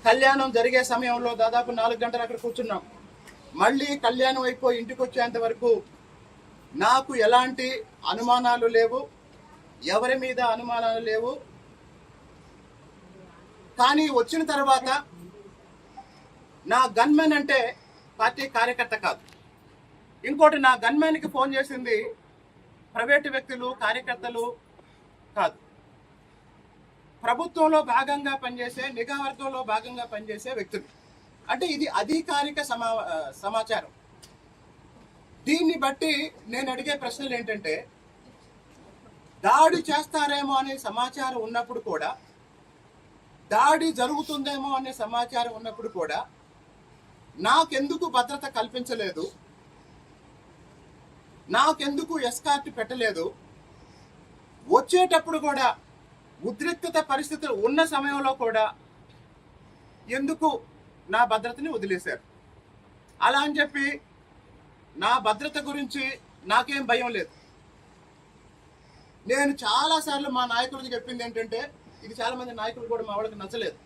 కళ్యాణం జరిగే సమయంలో దాదాపు 4 గంటలు అక్కడ కూర్చున్నాం. మళ్ళీ కళ్యాణం అయిపోయి ఇంటికి వచ్చేంత వరకు నాకు ఎలాంటి అనుమానాలు లేవు, ఎవరి మీద అనుమానాలు లేవు. కానీ వచ్చిన తర్వాత నా గన్మెన్ అంటే పార్టీ కార్యకర్త కాదు. ఇంకోటి, నా గన్మెన్కి ఫోన్ చేసింది ప్రైవేటు వ్యక్తులు, కార్యకర్తలు కాదు. ప్రభుత్వంలో భాగంగా పనిచేసే, నిఘా వర్గంలో భాగంగా పనిచేసే వ్యక్తులు. అంటే ఇది అధికారిక సమాచారం. దీన్ని బట్టి నేను అడిగే ప్రశ్నలు ఏంటంటే, దాడి చేస్తారేమో అనే సమాచారం ఉన్నప్పుడు కూడా, దాడి జరుగుతుందేమో అనే సమాచారం ఉన్నప్పుడు కూడా నాకెందుకు భద్రత కల్పించలేదు, నాకెందుకు ఎస్కార్ట్ పెట్టలేదు, వచ్చేటప్పుడు కూడా ఉద్రిక్తత పరిస్థితులు ఉన్న సమయంలో కూడా ఎందుకు నా భద్రతని వదిలేశారు? అలా అని చెప్పి నా భద్రత గురించి నాకేం భయం లేదు. నేను చాలాసార్లు మా నాయకుడికి చెప్పింది ఏంటంటే, ఇది చాలా మంది నాయకులు కూడా మా వాళ్ళకి నచ్చలేదు,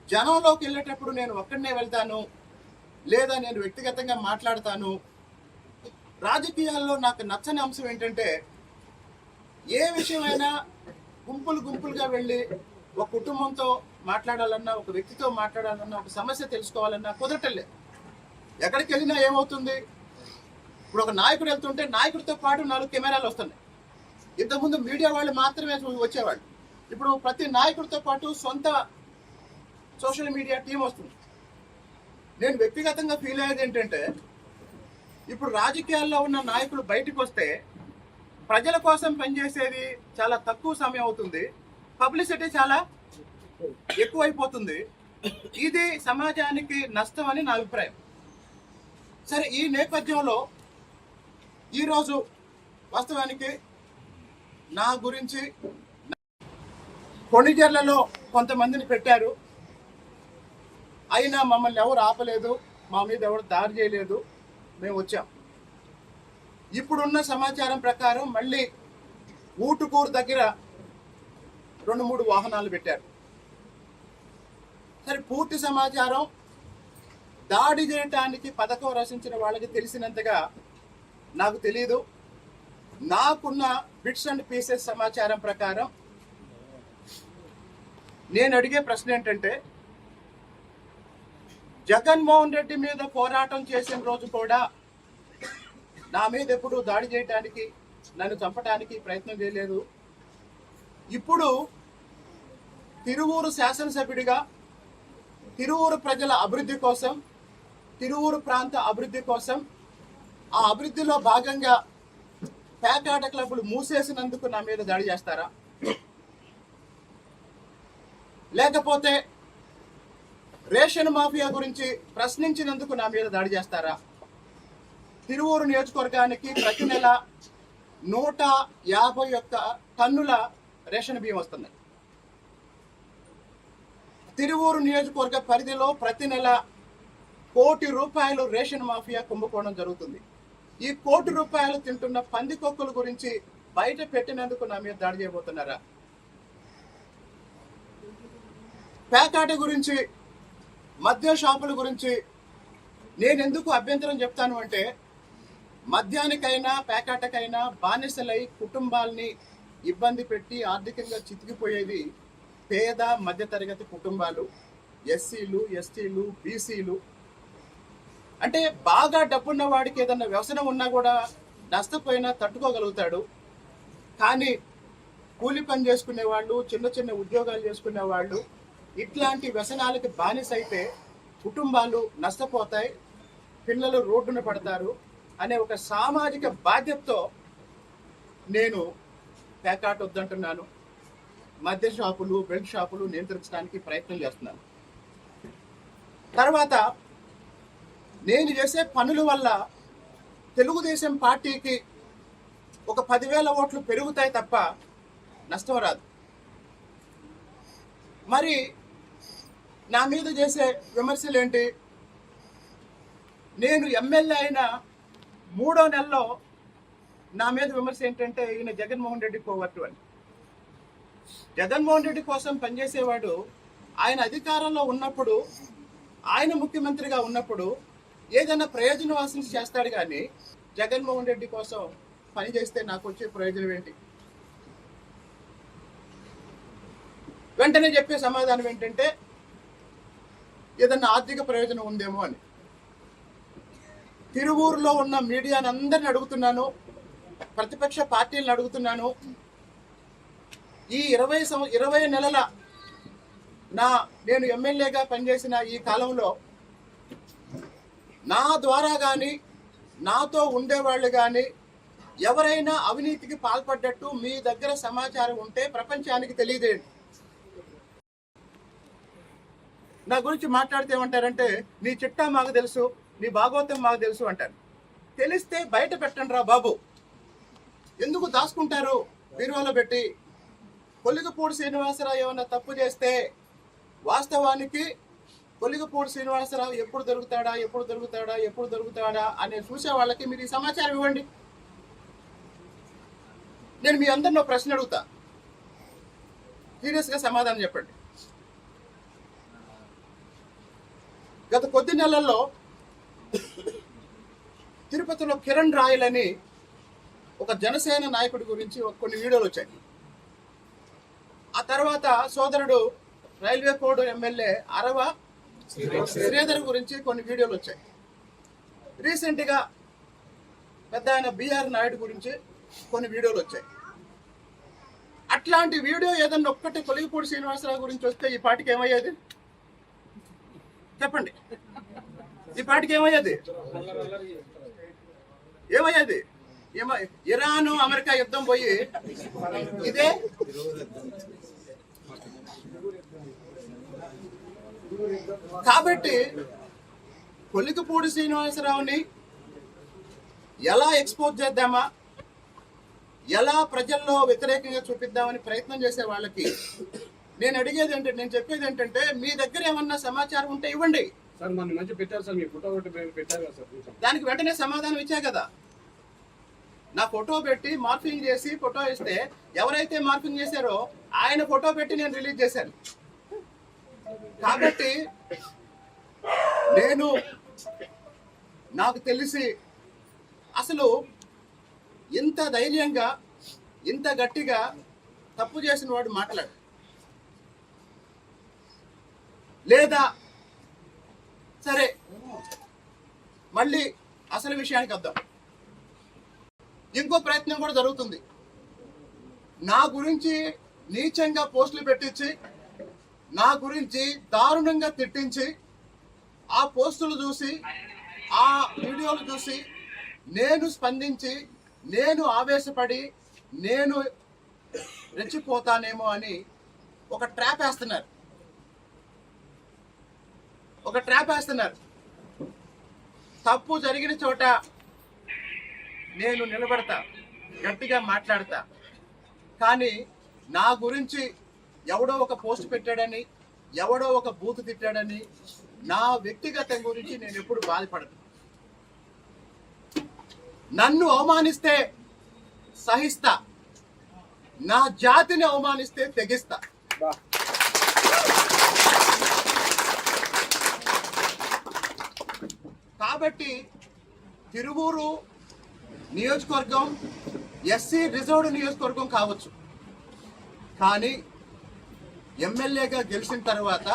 జనంలోకి వెళ్ళేటప్పుడు నేను ఒక్కడనే వెళ్తాను, లేదా నేను వ్యక్తిగతంగా మాట్లాడతాను. రాజకీయాల్లో నాకు నచ్చని అంశం ఏంటంటే, ఏ విషయమైనా గుంపులుగా వెళ్ళి ఒక కుటుంబంతో మాట్లాడాలన్నా, ఒక వ్యక్తితో మాట్లాడాలన్నా, ఒక సమస్య తెలుసుకోవాలన్నా కుదరటలేదు. ఎక్కడికి వెళ్ళినా ఏమవుతుంది, ఇప్పుడు ఒక నాయకుడు వెళ్తుంటే నాయకుడితో పాటు 4 కెమెరాలు వస్తున్నాయి. ఇంతకుముందు మీడియా వాళ్ళు మాత్రమే వచ్చేవాళ్ళు. ఇప్పుడు ప్రతి నాయకుడితో పాటు సొంత సోషల్ మీడియా టీం వస్తుంది. నేను వ్యక్తిగతంగా ఫీల్ అయ్యేది ఏంటంటే, ఇప్పుడు రాజకీయాల్లో ఉన్న నాయకులు బయటకు వస్తే ప్రజల కోసం పనిచేసేది చాలా తక్కువ సమయం అవుతుంది, పబ్లిసిటీ చాలా ఎక్కువైపోతుంది. ఇది సమాజానికి నష్టం అని నా అభిప్రాయం. సరే, ఈ నేపథ్యంలో ఈరోజు వాస్తవానికి నా గురించి కొణిజర్లలో కొంతమందిని పెట్టారు, అయినా మమ్మల్ని ఎవరు ఆపలేదు, మా మీద ఎవరు దాడి చేయలేదు, మేము వచ్చాం. ఇప్పుడున్న సమాచారం ప్రకారం మళ్ళీ ఊటుకూరు దగ్గర 2-3 వాహనాలు పెట్టారు. సరే, పూర్తి సమాచారం దాడి చేయటానికి పథకం రచించిన వాళ్ళకి తెలిసినంతగా నాకు తెలియదు. నాకున్న బిట్స్ అండ్ పీసెస్ సమాచారం ప్రకారం నేను అడిగే ప్రశ్న ఏంటంటే, జగన్మోహన్ రెడ్డి మీద పోరాటం చేసిన రోజు కూడా నా మీద ఎప్పుడు దాడి చేయడానికి, నన్ను చంపడానికి ప్రయత్నం చేయలేదు. ఇప్పుడు తిరువూరు శాసనసభ్యుడిగా తిరువూరు ప్రజల అభివృద్ధి కోసం, తిరువూరు ప్రాంత అభివృద్ధి కోసం, ఆ అభివృద్ధిలో భాగంగా పేకాట క్లబ్బులు మూసేసినందుకు నా మీద దాడి చేస్తారా? లేకపోతే రేషన్ మాఫియా గురించి ప్రశ్నించినందుకు నా మీద దాడి చేస్తారా? తిరువూరు నియోజకవర్గానికి ప్రతి నెల 151 టన్నుల రేషన్ బియ్యం వస్తున్నాయి. తిరువూరు నియోజకవర్గ పరిధిలో ప్రతి నెల ₹1 కోటి రేషన్ మాఫియా కుంభకోణం జరుగుతుంది. ఈ ₹1 కోటి తింటున్న పందికొక్కుల గురించి బయట పెట్టినందుకు నా మీద దాడి చేయబోతున్నారా? పేకాట గురించి, మద్య షాపుల గురించి నేను ఎందుకు అభ్యంతరం చెప్తాను అంటే, మద్యానికైనా పేకాటకైనా బానిసలై కుటుంబాలని ఇబ్బంది పెట్టి ఆర్థికంగా చితికిపోయేది పేద మధ్యతరగతి కుటుంబాలు, ఎస్సీలు, ఎస్టీలు, బీసీలు. అంటే బాగా డబ్బున్న వాడికి ఏదన్నా వ్యసనం ఉన్నా కూడా నష్టపోయినా తట్టుకోగలుగుతాడు. కానీ కూలి పని చేసుకునే వాళ్ళు, చిన్న చిన్న ఉద్యోగాలు చేసుకునే వాళ్ళు ఇట్లాంటి వ్యసనాలకి బానిసైతే కుటుంబాలు నష్టపోతాయి, పిల్లలు రోడ్డున పడతారు అనే ఒక సామాజిక బాధ్యతతో నేను పేకాట వద్దంటున్నాను. మద్య షాపులు, బెల్ట్ షాపులు నియంత్రించడానికి ప్రయత్నం చేస్తున్నాను. తర్వాత నేను చేసే పనుల వల్ల తెలుగుదేశం పార్టీకి ఒక 10,000 ఓట్లు పెరుగుతాయి తప్ప నష్టం రాదు. మరి నా మీద చేసే విమర్శలు ఏంటి? నేను ఎమ్మెల్యే అయిన 3వ నెలలో నా మీద విమర్శ ఏంటంటే, ఈయన జగన్మోహన్ రెడ్డి కోవర్టు అని. జగన్మోహన్ రెడ్డి కోసం పనిచేసేవాడు ఆయన అధికారంలో ఉన్నప్పుడు, ఆయన ముఖ్యమంత్రిగా ఉన్నప్పుడు ఏదైనా ప్రయోజనం ఆశించి చేస్తాడు కానీ జగన్మోహన్ రెడ్డి కోసం పనిచేస్తే నాకు వచ్చే ప్రయోజనం ఏంటి? వెంటనే చెప్పే సమాధానం ఏంటంటే ఏదన్నా ఆర్థిక ప్రయోజనం ఉందేమో అని. తిరువూరులో ఉన్న మీడియాని అందరిని అడుగుతున్నాను, ప్రతిపక్ష పార్టీలను అడుగుతున్నాను, ఈ 20 నెలల నేను ఎమ్మెల్యేగా పనిచేసిన ఈ కాలంలో నా ద్వారా కానీ నాతో ఉండేవాళ్ళు కానీ ఎవరైనా అవినీతికి పాల్పడ్డట్టు మీ దగ్గర సమాచారం ఉంటే ప్రపంచానికి తెలియదేయండి. నా గురించి మాట్లాడితే ఏమంటారంటే నీ చిట్టా మాకు తెలుసు, నీ భాగవతం మాకు తెలుసు అంటారు. తెలిస్తే బయట పెట్టండి రా బాబు, ఎందుకు దాచుకుంటారు బీరువాలో పెట్టి? కొల్లిగపూడి శ్రీనివాసరావు ఏమన్నా తప్పు చేస్తే వాస్తవానికి కొల్లిగపూడి శ్రీనివాసరావు ఎప్పుడు దొరుకుతాడా అనే చూసే వాళ్ళకి మీరు ఈ సమాచారం ఇవ్వండి. నేను మీ అందరిలో ప్రశ్న అడుగుతా, సీరియస్గా సమాధానం చెప్పండి. గత కొద్ది నెలల్లో తిరుపతిలో కిరణ్ రాయల్ అని ఒక జనసేన నాయకుడి గురించి కొన్ని వీడియోలు వచ్చాయి. ఆ తర్వాత సోదరుడు రైల్వే కోడ్ ఎమ్మెల్యే అరవ శ్రీధర్ గురించి కొన్ని వీడియోలు వచ్చాయి. రీసెంట్గా పెద్ద ఆయన బిఆర్ నాయుడు గురించి కొన్ని వీడియోలు వచ్చాయి. అట్లాంటి వీడియో ఏదన్నా ఒక్కటి కొల్లిగపూడి శ్రీనివాసరావు గురించి వస్తే ఈ పాటికి ఏమయ్యేది చెప్పండి? ఈ పాటికి ఏమయ్యేది? ఇరాను అమెరికా యుద్ధం పోయి ఇదే కాబట్టి కొల్లిగపూడి శ్రీనివాసరావుని ఎలా ఎక్స్పోజ్ చేద్దామా, ఎలా ప్రజల్లో వ్యతిరేకంగా చూపిద్దామని ప్రయత్నం చేసే వాళ్ళకి నేను అడిగేది ఏంటంటే, నేను చెప్పేది ఏంటంటే, మీ దగ్గర ఏమన్నా సమాచారం ఉంటే ఇవ్వండి. దానికి వెంటనే సమాధానం ఇచ్చా కదా. నా ఫోటో పెట్టి మార్ఫింగ్ చేసి ఫోటో ఇస్తే ఎవరైతే మార్ఫింగ్ చేశారో ఆయన ఫోటో పెట్టి నేను రిలీజ్ చేశాను. కాబట్టి నాకు తెలిసి అసలు ఇంత ధైర్యంగా ఇంత గట్టిగా తప్పు చేసిన వాడు మాట్లాడు లేదా? సరే, మళ్ళీ అసలు విషయానికి వద్దాం. ఇంకో ప్రయత్నం కూడా జరుగుతుంది. నా గురించి నీచంగా పోస్టులు పెట్టించి, నా గురించి దారుణంగా తిట్టించి, ఆ పోస్టులు చూసి, ఆ వీడియోలు చూసి నేను స్పందించి, నేను ఆవేశపడి, నేను రెచ్చిపోతానేమో అని ఒక ట్రాప్ వేస్తున్నారు. తప్పు జరిగిన చోట నేను నిలబడతా, గట్టిగా మాట్లాడతా. కానీ నా గురించి ఎవడో ఒక పోస్ట్ పెట్టాడని, ఎవడో ఒక బూతు తిట్టాడని నా వ్యక్తిగతం గురించి నేను ఎప్పుడు బాధపడను. నన్ను అవమానిస్తే సహిస్తా, నా జాతిని అవమానిస్తే తెగిస్తా. కాబట్టి తిరువూరు నియోజకవర్గం ఎస్సీ రిజర్వ్డ్ నియోజకవర్గం కావచ్చు, కానీ ఎమ్మెల్యేగా గెలిచిన తర్వాత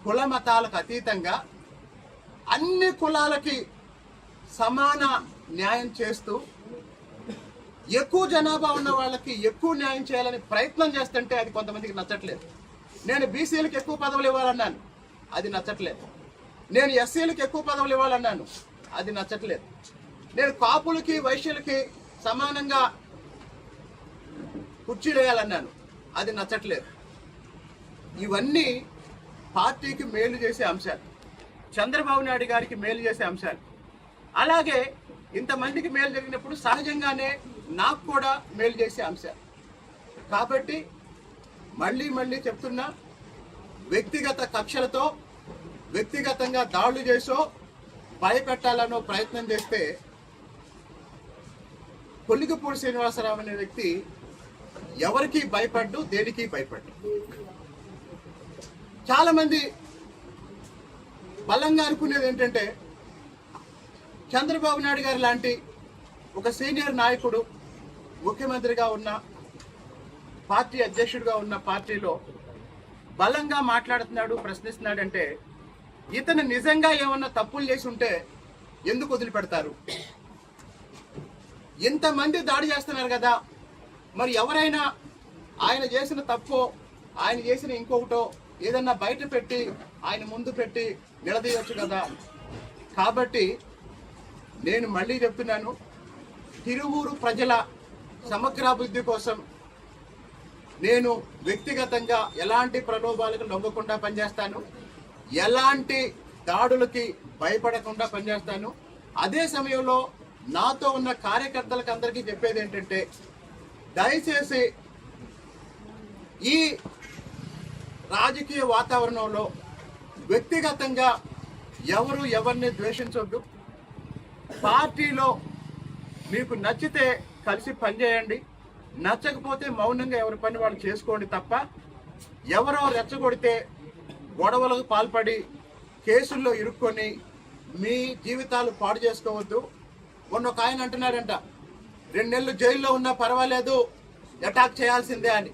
కుల మతాలకు అతీతంగా అన్ని కులాలకి సమాన న్యాయం చేస్తూ ఎక్కువ జనాభా ఉన్న వాళ్ళకి ఎక్కువ న్యాయం చేయాలని ప్రయత్నం చేస్తుంటే అది కొంతమందికి నచ్చట్లేదు. నేను బీసీలకు ఎక్కువ పదవులు ఇవ్వాలన్నాను, అది నచ్చట్లేదు. నేను ఎస్సీలకు ఎక్కువ పదవులు ఇవ్వాలన్నాను, అది నచ్చట్లేదు. నేను కాపులకి వైశ్యులకి సమానంగా కుర్చీలు వేయాలన్నాను, అది నచ్చట్లేదు. ఇవన్నీ పార్టీకి మేలు చేసే అంశాలు, చంద్రబాబు నాయుడు గారికి మేలు చేసే అంశాలు. అలాగే ఇంతమందికి మేలు జరిగినప్పుడు సహజంగానే నాకు కూడా మేలు చేసే అంశాలు. కాబట్టి మళ్ళీ చెప్తున్నా, వ్యక్తిగత కక్షలతో, వ్యక్తిగతంగా దాడులు చేసో భయపెట్టాలనో ప్రయత్నం చేస్తే కొల్లిగపూడి శ్రీనివాసరావు అనే వ్యక్తి ఎవరికి భయపడ్డు, దేనికి భయపడ్డు. చాలా మంది బలంగా అనుకునేది ఏంటంటే చంద్రబాబు నాయుడు గారు లాంటి ఒక సీనియర్ నాయకుడు ముఖ్యమంత్రిగా ఉన్న పార్టీ అధ్యక్షుడిగా ఉన్న పార్టీలో బలంగా మాట్లాడుతున్నాడు, ప్రశ్నిస్తున్నాడంటే ఇతను నిజంగా ఏమన్నా తప్పులు చేసి ఉంటే ఎందుకు వదిలిపెడతారు? ఇంతమంది దాడి చేస్తున్నారు కదా, మరి ఎవరైనా ఆయన చేసిన తప్పో ఆయన చేసిన ఇంకొకటో ఏదన్నా బయట పెట్టి ఆయన ముందు పెట్టి నిలదీయొచ్చు కదా. కాబట్టి నేను మళ్ళీ చెప్తున్నాను, తిరువూరు ప్రజల సమగ్రాభివృద్ధి కోసం నేను వ్యక్తిగతంగా ఎలాంటి ప్రలోభాలకు లొంగకుండా పనిచేస్తాను, ఎలాంటి దాడులకి భయపడకుండా పనిచేస్తాను. అదే సమయంలో నాతో ఉన్న కార్యకర్తలకు అందరికీ చెప్పేది ఏంటంటే, దయచేసి ఈ రాజకీయ వాతావరణంలో వ్యక్తిగతంగా ఎవరు ఎవరిని ద్వేషించొద్దు. పార్టీలో మీకు నచ్చితే కలిసి పనిచేయండి, నచ్చకపోతే మౌనంగా ఎవరి పని వాళ్ళు చేసుకోండి తప్ప ఎవరో రెచ్చగొడితే గొడవలకు పాల్పడి కేసుల్లో ఇరుక్కొని మీ జీవితాలు పాడు చేసుకోవద్దు. మొన్న ఒక ఆయన అంటున్నారంట, 2 నెలలు జైల్లో ఉన్నా పర్వాలేదు, అటాక్ చేయాల్సిందే అని.